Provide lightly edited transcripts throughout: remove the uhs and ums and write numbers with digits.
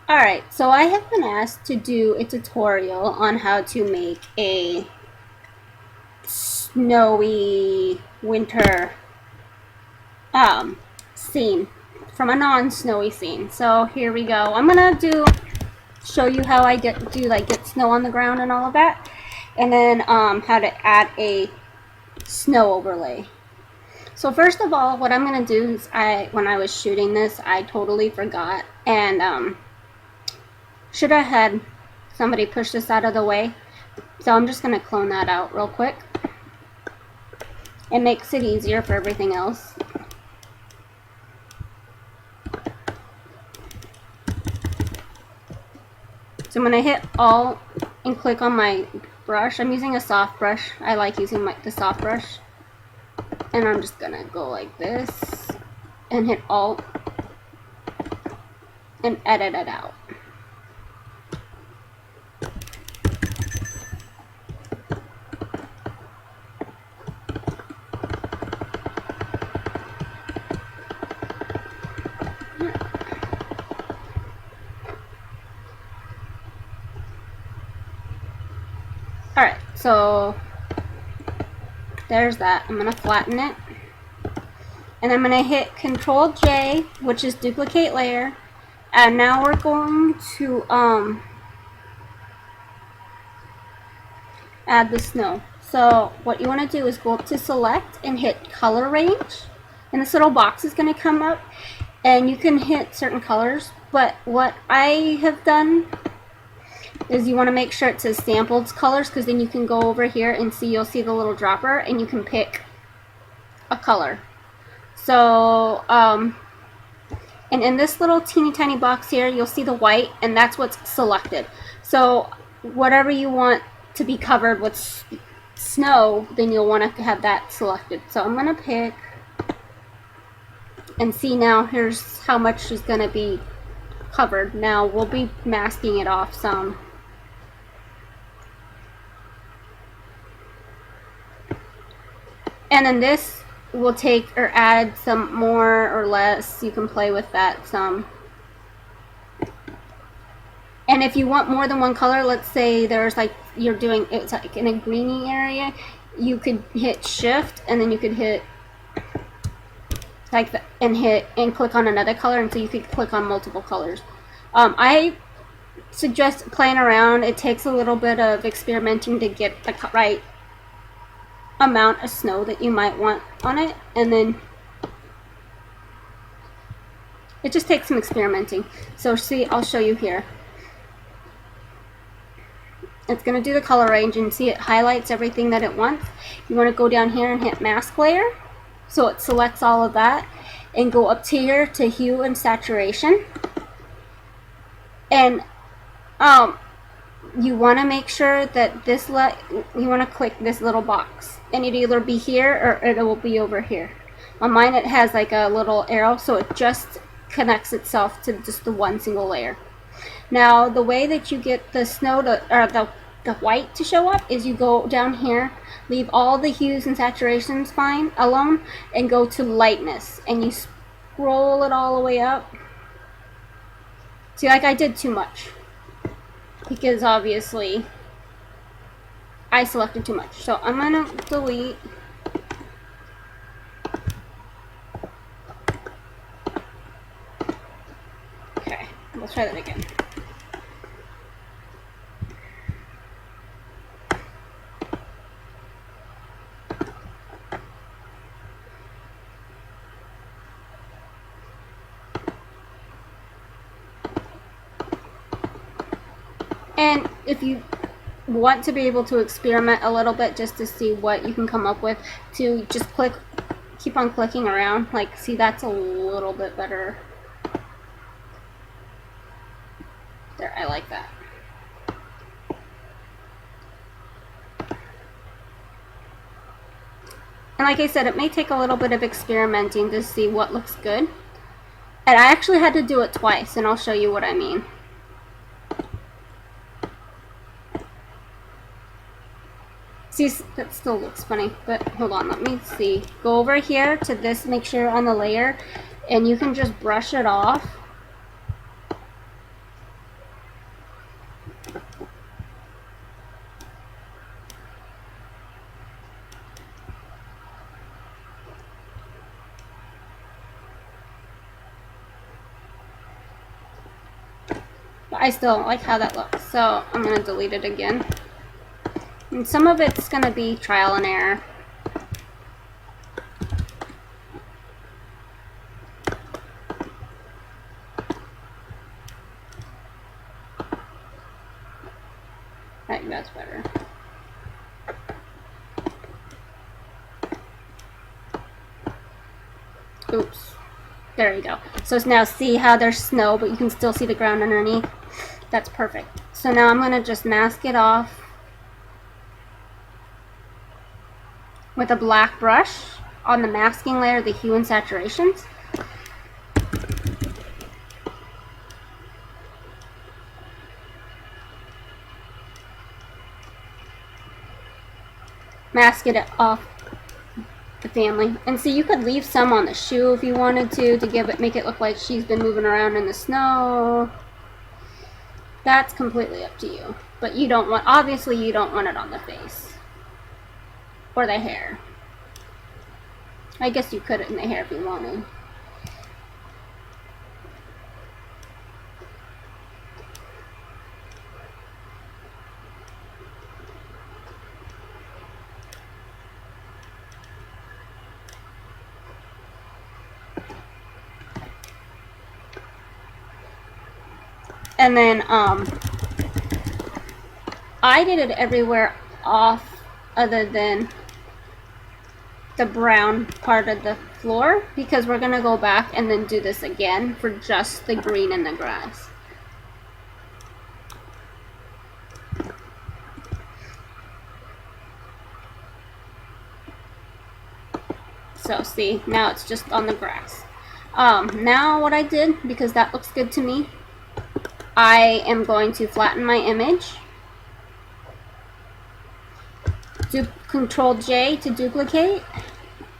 Alright, so I have been asked to do a tutorial on how to make a snowy winter scene from a non-snowy scene. So here we go. I'm gonna show you how I get snow on the ground and all of that, and then how to add a snow overlay. So first of all, what I'm gonna do is when I was shooting this, I totally forgot and should have had somebody push this out of the way. So I'm just going to clone that out real quick. It makes it easier for everything else. So I'm going to hit Alt and click on my brush. I'm using a soft brush. I like using the soft brush. And I'm just going to go like this and hit Alt and edit it out. Alright, so there's that. I'm going to flatten it. And I'm going to hit Control J, which is duplicate layer. And now we're going to add the snow. So what you want to do is go up to select and hit color range. And this little box is going to come up. And you can hit certain colors. But what I have done is you want to make sure it says sampled colors, because then you can go over here and you'll see the little dropper and you can pick a color. So and in this little teeny tiny box here, you'll see the white, and that's what's selected. So whatever you want to be covered with snow, then you'll want to have that selected. So I'm going to pick, and see now here's how much is going to be covered. Now we'll be masking it off some. And then this will take or add some more or less. You can play with that some. And if you want more than one color, let's say there's like you're doing it's like in a greeny area, you could hit shift and then you could hit like and click on another color, and so you could click on multiple colors. I suggest playing around. It takes a little bit of experimenting to get the right amount of snow that you might want on it, and then it just takes some experimenting. So see, I'll show you here. It's going to do the color range, and see it highlights everything that it wants. You want to go down here and hit mask layer, so it selects all of that, and go up to here to hue and saturation. And you want to make sure that you want to click this little box, and it'll either be here or it will be over here. On mine it has like a little arrow, so it just connects itself to just the one single layer. Now the way that you get the snow to, or the white to show up, is you go down here, leave all the hues and saturations alone, and go to lightness, and you scroll it all the way up. See, like I did too much, because obviously I selected too much. So I'm gonna delete. Okay, let's try that again. And if you want to be able to experiment a little bit just to see what you can come up with, to just keep on clicking around. Like, see, that's a little bit better. There, I like that. And like I said, it may take a little bit of experimenting to see what looks good. And I actually had to do it twice, and I'll show you what I mean. See, that still looks funny, but hold on, let me see. Go over here to this, make sure you're on the layer, and you can just brush it off. But I still don't like how that looks, so I'm going to delete it again. And some of it's going to be trial and error. I think that's better. Oops. There you go. So now see how there's snow, but you can still see the ground underneath? That's perfect. So now I'm going to just mask it off with a black brush on the masking layer, the hue and saturations. Mask it off the family. And see, you could leave some on the shoe if you wanted to give it, make it look like she's been moving around in the snow. That's completely up to you. But you don't want, obviously you don't want it on the face. Or the hair. I guess you could in the hair if you wanted. And then, I did it everywhere off other than the brown part of the floor, because we're going to go back and then do this again for just the green and the grass. So see, now it's just on the grass. Now what I did, because that looks good to me, I am going to flatten my image. Do Control J to duplicate.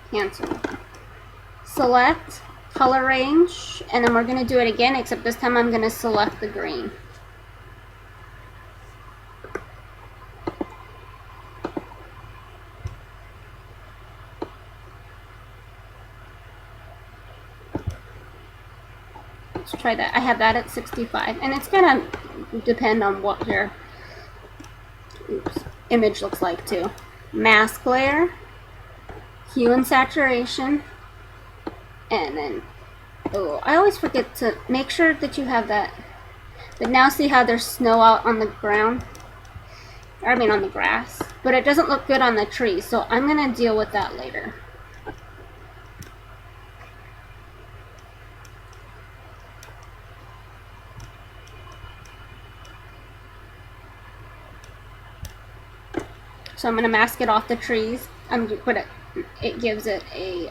Cancel. Select color range, and then we're going to do it again, except this time I'm going to select the green. Let's try that. I have that at 65, and it's going to depend on what your image looks like too. Mask layer, hue and saturation, and then, oh, I always forget to make sure that you have that. But now see how there's snow out on the ground? I mean on the grass. But it doesn't look good on the tree, so I'm going to deal with that later. So I'm going to mask it off the trees. But it gives it a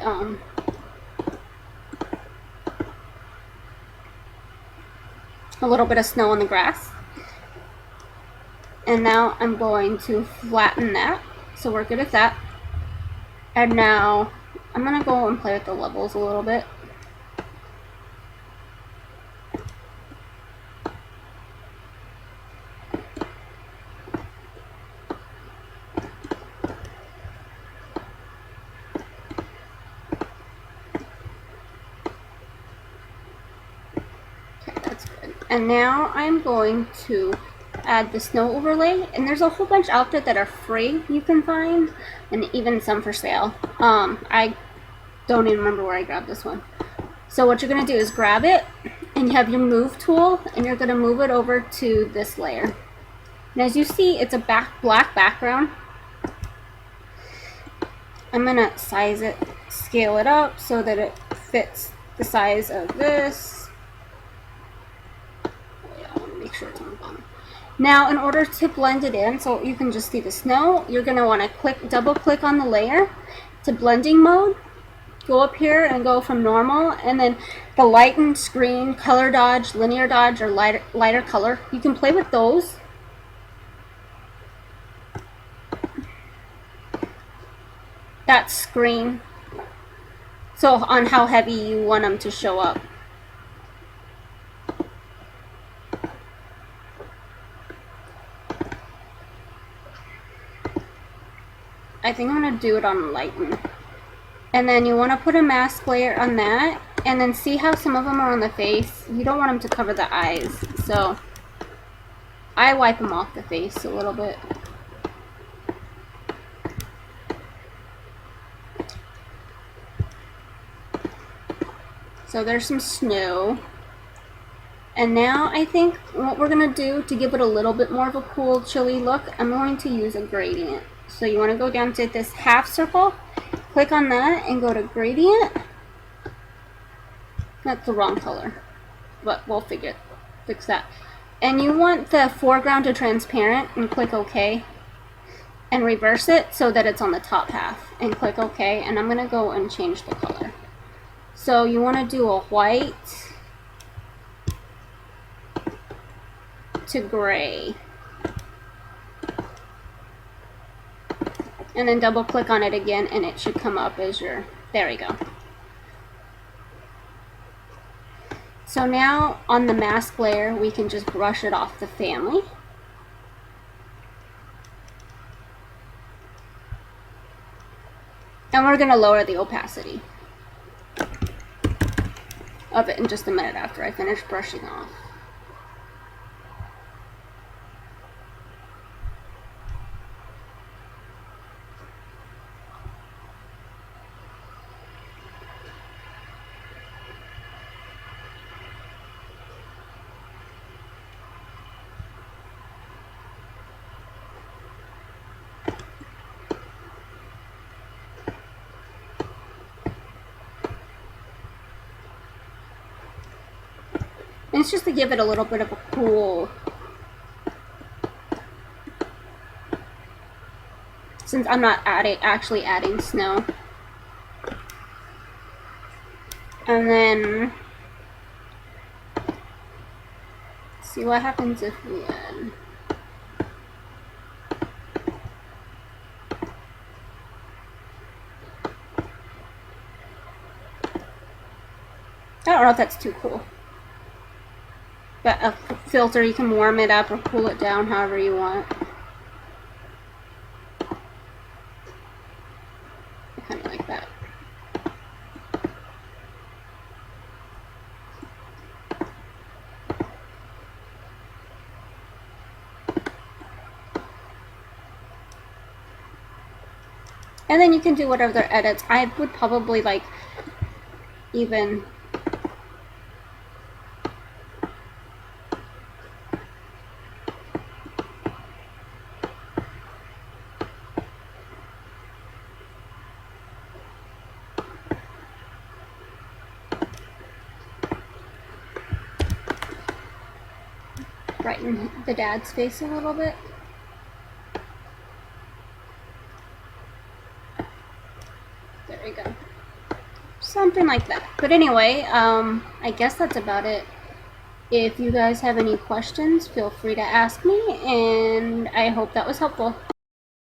little bit of snow on the grass. And now I'm going to flatten that. So we're good at that. And now I'm going to go and play with the levels a little bit. And now I'm going to add the snow overlay, and there's a whole bunch out there that are free you can find, and even some for sale. I don't even remember where I grabbed this one. So what you're going to do is grab it, and you have your move tool, and you're going to move it over to this layer. And as you see, it's a black background. I'm going to size it, scale it up so that it fits the size of this. Make sure it's on the bottom. Now, in order to blend it in, so you can just see the snow, you're going to want to double click on the layer to blending mode. Go up here and go from normal, and then the lighten, screen, color dodge, linear dodge, or lighter color. You can play with those. That's screen. So on how heavy you want them to show up. I think I'm going to do it on lighten. And then you want to put a mask layer on that, and then see how some of them are on the face. You don't want them to cover the eyes, so I wipe them off the face a little bit. So there's some snow. And now I think what we're going to do to give it a little bit more of a cool, chilly look, I'm going to use a gradient. So you want to go down to this half circle, click on that, and go to gradient. That's the wrong color, but we'll fix that. And you want the foreground to transparent, and click OK. And reverse it so that it's on the top half, and click OK. And I'm going to go and change the color. So you want to do a white to gray. And then double click on it again and it should come up as your, there we go. So now on the mask layer, we can just brush it off the family. And we're going to lower the opacity of it in just a minute after I finish brushing off. And it's just to give it a little bit of a cool, since I'm not actually adding snow. And then see what happens if we add. I don't know if that's too cool. But a filter, you can warm it up or cool it down however you want. I kind of like that. And then you can do whatever edits. I would probably like even brighten the dad's face a little bit. There we go. Something like that. But anyway, I guess that's about it. If you guys have any questions, feel free to ask me, and I hope that was helpful.